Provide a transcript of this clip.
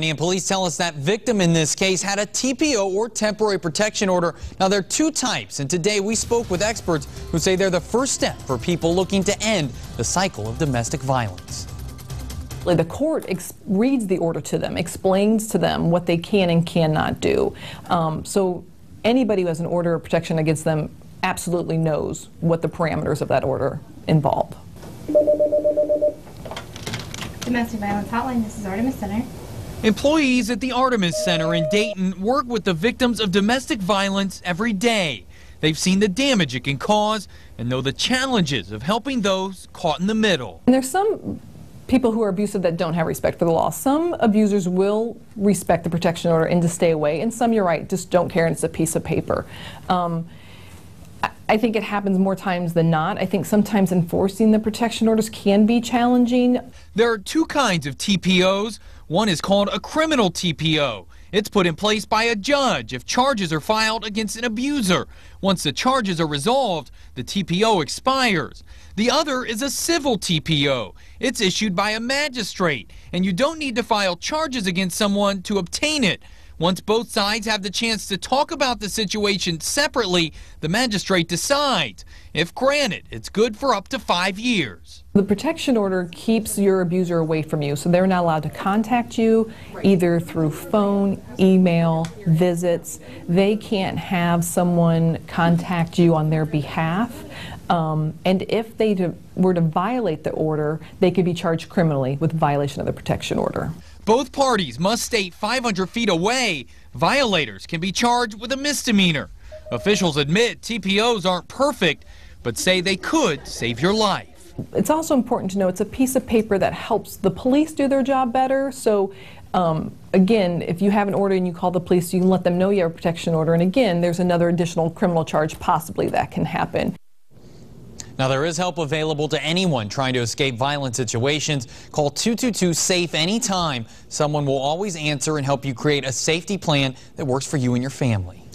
And police tell us that victim in this case had a TPO or temporary protection order. Now, there are two types, and today we spoke with experts who say they're the first step for people looking to end the cycle of domestic violence. The court reads the order to them, explains to them what they can and cannot do. So anybody who has an order of protection against them absolutely knows what the parameters of that order involve. Domestic Violence Hotline, this is Artemis Center. Employees at the Artemis Center in Dayton work with the victims of domestic violence every day. They've seen the damage it can cause and know the challenges of helping those caught in the middle. And there's some people who are abusive that don't have respect for the law. Some abusers will respect the protection order and just stay away, and some, you're right, just don't care and it's a piece of paper. I think it happens more times than not. I think sometimes enforcing the protection orders can be challenging. There are two kinds of TPOs. One is called a criminal TPO. It's put in place by a judge if charges are filed against an abuser. Once the charges are resolved, the TPO expires. The other is a civil TPO. It's issued by a magistrate, and you don't need to file charges against someone to obtain it. Once both sides have the chance to talk about the situation separately, the magistrate decides. If granted, it's good for up to 5 years. The protection order keeps your abuser away from you, so they're not allowed to contact you either through phone, email, visits. They can't have someone contact you on their behalf. And if they were to violate the order, they could be charged criminally with violation of the protection order. Both parties must stay 500 feet away. Violators can be charged with a misdemeanor. Officials admit TPOs aren't perfect, but say they could save your life. It's also important to know it's a piece of paper that helps the police do their job better. So again, if you have an order and you call the police, you can let them know you have a protection order. And again, there's another additional criminal charge possibly that can happen. Now, there is help available to anyone trying to escape violent situations. Call 222-SAFE anytime. Someone will always answer and help you create a safety plan that works for you and your family.